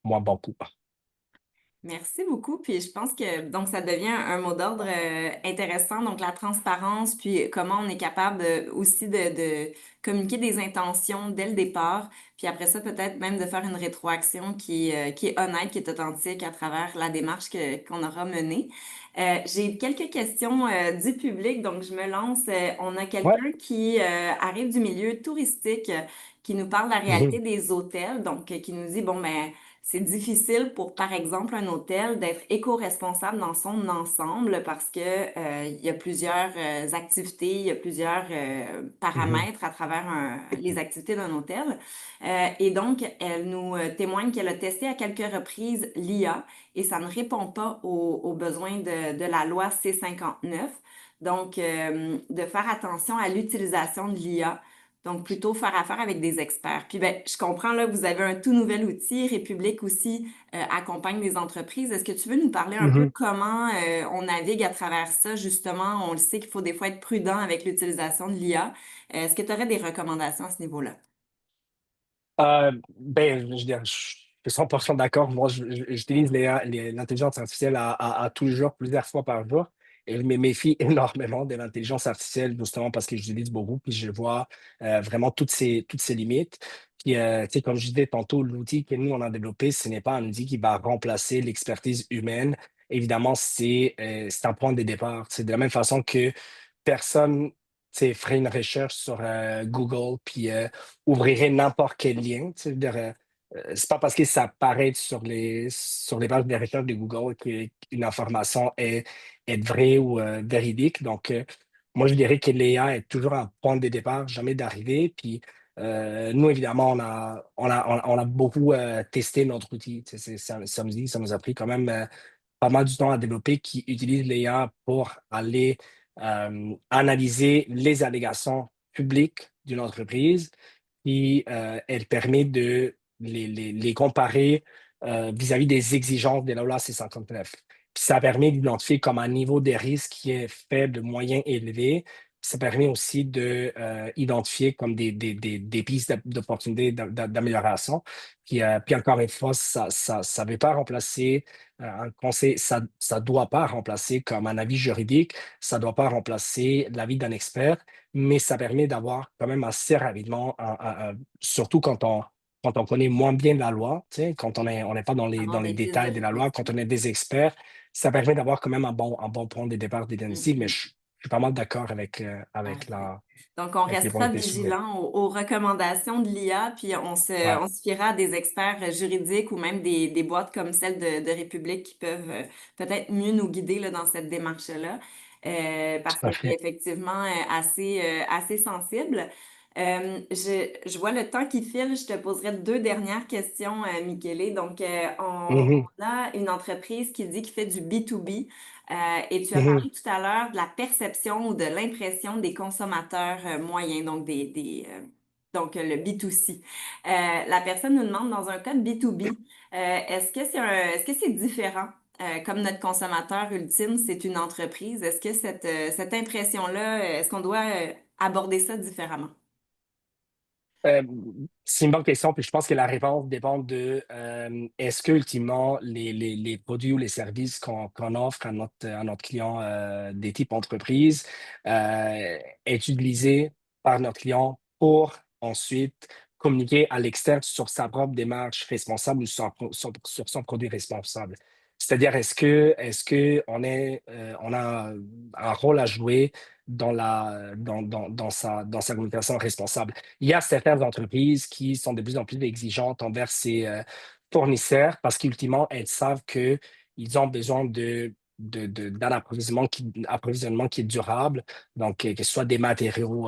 moins bons coups. Merci beaucoup. Puis je pense que donc ça devient un mot d'ordre intéressant. Donc la transparence, puis comment on est capable aussi de communiquer des intentions dès le départ. Puis après ça, peut-être même de faire une rétroaction qui est honnête, qui est authentique à travers la démarche qu'on aura menée. J'ai quelques questions du public, donc je me lance. On a Ouais. quelqu'un qui arrive du milieu touristique, qui nous parle de la réalité Mhm. des hôtels, donc qui nous dit, bon, ben c'est difficile pour, par exemple, un hôtel d'être éco-responsable dans son ensemble parce que, il y a plusieurs activités, il y a plusieurs Mhm. paramètres à travers les activités d'un hôtel. Et donc, elle nous témoigne qu'elle a testé à quelques reprises l'IA et ça ne répond pas aux besoins de la loi C-59. Donc, de faire attention à l'utilisation de l'IA. Donc, plutôt faire affaire avec des experts. Puis, ben, je comprends, là, vous avez un tout nouvel outil. République aussi accompagne des entreprises. Est-ce que tu veux nous parler un peu Mhm. comment on navigue à travers ça? Justement, on le sait qu'il faut des fois être prudent avec l'utilisation de l'IA. Est-ce que tu aurais des recommandations à ce niveau-là? Ben, je veux dire, je suis 100% d'accord. Moi, j'utilise l'intelligence artificielle à tous les jours, plusieurs fois par jour. Et je me méfie énormément de l'intelligence artificielle, justement parce que je l'utilise beaucoup, puis je vois vraiment toutes ses limites. Puis, tu sais, comme je disais tantôt, l'outil que nous, on a développé, ce n'est pas un outil qui va remplacer l'expertise humaine. Évidemment, c'est un point de départ. C'est de la même façon que personne, tu sais, ferait une recherche sur Google, puis ouvrirait n'importe quel lien. Tu sais, je veux dire, c'est pas parce que ça apparaît sur les pages de recherche de Google qu'une information est vraie ou véridique. Donc, moi, je dirais que l'IA est toujours un point de départ, jamais d'arrivée. Puis, nous, évidemment, on a beaucoup testé notre outil. Tu sais, ça nous a pris quand même pas mal du temps à développer qui utilise l'IA pour aller analyser les allégations publiques d'une entreprise puis elle permet de les comparer vis-à-vis des exigences de la loi C-59. Puis ça permet d'identifier comme un niveau de risque qui est faible, moyen, élevé. Puis ça permet aussi de identifier comme des pistes d'opportunités d'amélioration. Puis encore une fois, ça veut pas remplacer un conseil, ça doit pas remplacer comme un avis juridique, ça doit pas remplacer l'avis d'un expert, mais ça permet d'avoir quand même assez rapidement, surtout quand on connaît moins bien la loi, tu sais, quand on n'est pas dans les, Avoir dans les des pistes de détails de la loi, quand réflexion. on est des experts, ça permet d'avoir quand même un bon point de départ des diagnostics, mais Mhm. je suis pas mal d'accord avec, avec, Parfait. la, Donc, on avec les points restera qui étaient soulevés. vigilant aux recommandations de l'IA, puis Ouais, on se fiera à des experts juridiques ou même des boîtes comme celle de République qui peuvent peut-être mieux nous guider là, dans cette démarche-là, tout parce à qu'elle est fait. effectivement assez sensible. Je vois le temps qui file. Je te poserai deux dernières questions, Michele. Donc, Mhm, on a une entreprise qui dit qu'il fait du B2B. Et tu as mhm. parlé tout à l'heure de la perception ou de l'impression des consommateurs moyens, donc le B2C. La personne nous demande dans un cas de B2B, est-ce que c'est différent? Comme notre consommateur ultime, c'est une entreprise. Est-ce que cette impression-là, est-ce qu'on doit aborder ça différemment? Euh, c'est une bonne question, puis je pense que la réponse dépend de est-ce que ultimement les produits ou les services qu'on offre à notre client des types entreprises est utilisé par notre client pour ensuite communiquer à l'externe sur sa propre démarche responsable ou sur son produit responsable. C'est-à-dire, est-ce que on a un rôle à jouer dans sa communication responsable? Il y a certaines entreprises qui sont de plus en plus exigeantes envers ces fournisseurs parce qu'ultimement, elles savent qu'ils ont besoin d'un approvisionnement qui est durable, donc que ce soit des matériaux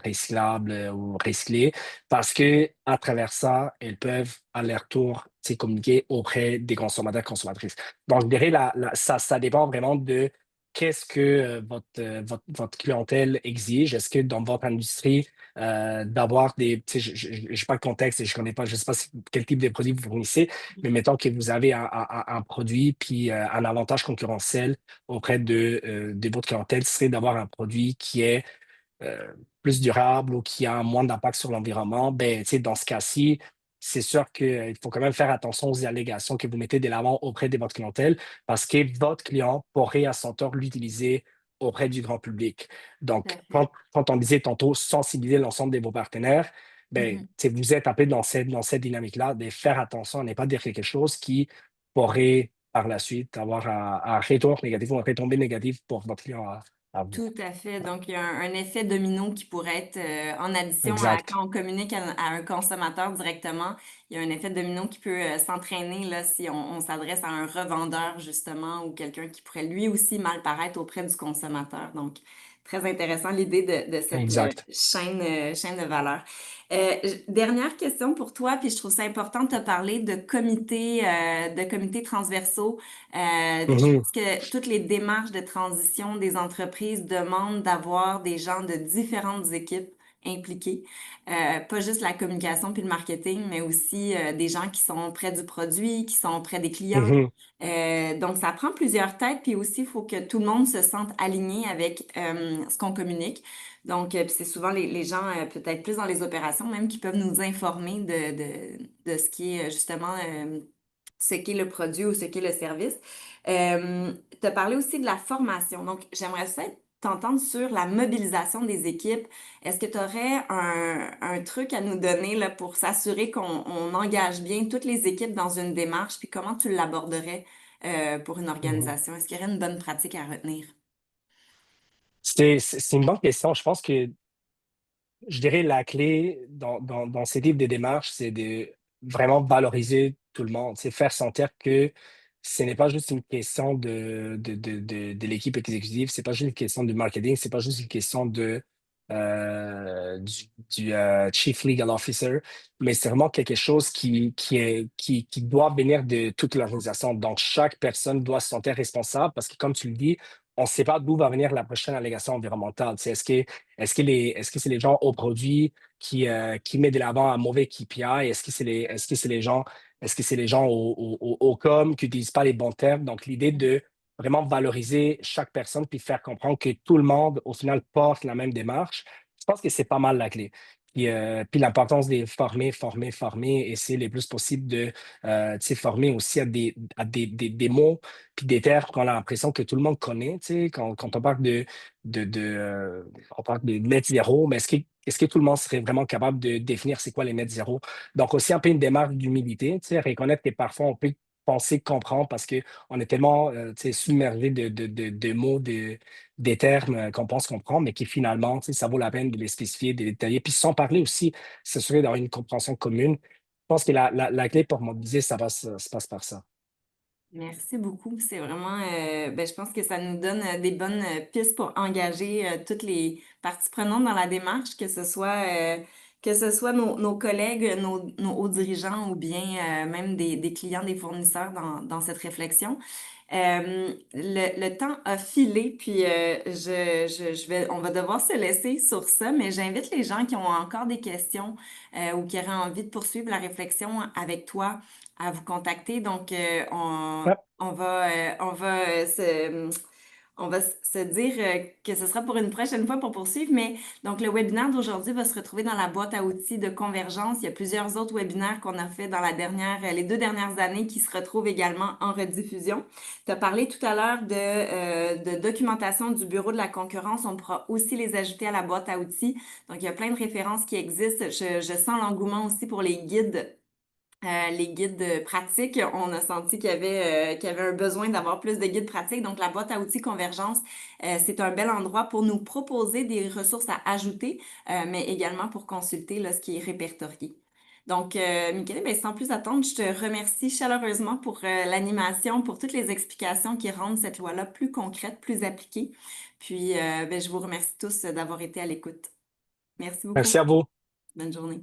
recyclables ou recyclés, parce que à travers ça, elles peuvent à leur tour communiquer auprès des consommateurs, consommatrices. Donc, je dirais ça dépend vraiment de qu'est-ce que votre clientèle exige. Est-ce que dans votre industrie, d'avoir des. Tu sais, je n'ai pas de contexte et je connais pas, je sais pas quel type de produit vous fournissez, mais mettons que vous avez un produit puis un avantage concurrentiel auprès de votre clientèle, ce serait d'avoir un produit qui est euh, plus durable ou qui a moins d'impact sur l'environnement. Ben, tu sais, dans ce cas-ci, c'est sûr qu'il faut quand même faire attention aux allégations que vous mettez de l'avant auprès de votre clientèle parce que votre client pourrait à son tort l'utiliser auprès du grand public. Tout Donc, à fait. quand on disait tantôt sensibiliser l'ensemble de vos partenaires, ben, Mhm. vous êtes un peu dans cette dynamique-là, de faire attention à ne pas dire quelque chose qui pourrait par la suite avoir un retour négatif ou un retombée négatif pour votre client à vous. Tout à fait. Donc, il y a un effet domino qui pourrait être en addition à Exact. quand on communique à un consommateur directement, il y a un effet domino qui peut s'entraîner là, si on s'adresse à un revendeur justement ou quelqu'un qui pourrait lui aussi mal paraître auprès du consommateur. Donc, très intéressant l'idée de cette Exact. chaîne de valeur. Dernière question pour toi, puis je trouve ça important de te parler de comités transversaux. Je Mhm, pense que toutes les démarches de transition des entreprises demandent d'avoir des gens de différentes équipes impliqués. Pas juste la communication puis le marketing, mais aussi des gens qui sont près du produit, qui sont près des clients. mhm, Donc, ça prend plusieurs têtes, puis aussi, il faut que tout le monde se sente aligné avec ce qu'on communique. Donc, puis c'est souvent les gens, peut-être plus dans les opérations même, qui peuvent nous informer de ce qui est justement ce qu'est le produit ou ce qu'est le service. Tu as parlé aussi de la formation. Donc, j'aimerais ça t'entendre sur la mobilisation des équipes. Est-ce que tu aurais un truc à nous donner là, pour s'assurer qu'on engage bien toutes les équipes dans une démarche, puis comment tu l'aborderais pour une mhm. organisation? Est-ce qu'il y aurait une bonne pratique à retenir? C'est une bonne question. Je pense que je dirais la clé dans ces types de démarches, c'est de vraiment valoriser tout le monde. C'est faire sentir que ce n'est pas juste une question de l'équipe exécutive, c'est pas juste une question de marketing, c'est pas juste une question du Chief Legal Officer, mais c'est vraiment quelque chose qui doit venir de toute l'organisation. Donc, chaque personne doit se sentir responsable parce que, comme tu le dis, on ne sait pas d'où va venir la prochaine allégation environnementale. Tu sais, est-ce que c'est les gens au produit qui mettent de l'avant un mauvais KPI? Est-ce que c'est les gens au com qui n'utilisent pas les bons termes? Donc, l'idée de vraiment valoriser chaque personne puis faire comprendre que tout le monde, au final, porte la même démarche, je pense que c'est pas mal la clé. Puis l'importance de former, essayer le plus possible de tu sais, former aussi des mots puis des termes qu'on a l'impression que tout le monde connaît. Tu sais, quand on parle on parle de net zéro, mais est-ce que tout le monde serait vraiment capable de définir c'est quoi les net zéro? Donc aussi un peu une démarche d'humilité, tu sais, reconnaître que parfois on peut penser comprendre parce qu'on est tellement tu sais, submergé de mots, des termes qu'on pense comprendre, mais qui finalement, tu sais, ça vaut la peine de les spécifier, de les détailler. Puis sans parler aussi, ce serait dans une compréhension commune. Je pense que la clé pour mobiliser, ça passe par ça. Merci beaucoup. C'est vraiment, ben, je pense que ça nous donne des bonnes pistes pour engager toutes les parties prenantes dans la démarche, que ce soit nos collègues, nos hauts dirigeants ou bien même des clients, des fournisseurs dans cette réflexion. Le temps a filé, puis on va devoir se laisser sur ça, mais j'invite les gens qui ont encore des questions ou qui auraient envie de poursuivre la réflexion avec toi à vous contacter. Donc, Ouais. on va se dire que ce sera pour une prochaine fois pour poursuivre, mais donc le webinaire d'aujourd'hui va se retrouver dans la boîte à outils de Convergence. Il y a plusieurs autres webinaires qu'on a fait dans les 2 dernières années qui se retrouvent également en rediffusion. Tu as parlé tout à l'heure de documentation du Bureau de la concurrence. On pourra aussi les ajouter à la boîte à outils. Donc, il y a plein de références qui existent. Je sens l'engouement aussi pour les guides pratiques. On a senti qu'il y avait un besoin d'avoir plus de guides pratiques. Donc, la boîte à outils Convergence, c'est un bel endroit pour nous proposer des ressources à ajouter, mais également pour consulter là, ce qui est répertorié. Donc, Michael, ben, sans plus attendre, je te remercie chaleureusement pour l'animation, pour toutes les explications qui rendent cette loi-là plus concrète, plus appliquée. Puis, ben, je vous remercie tous d'avoir été à l'écoute. Merci beaucoup. Merci à vous. Bonne journée.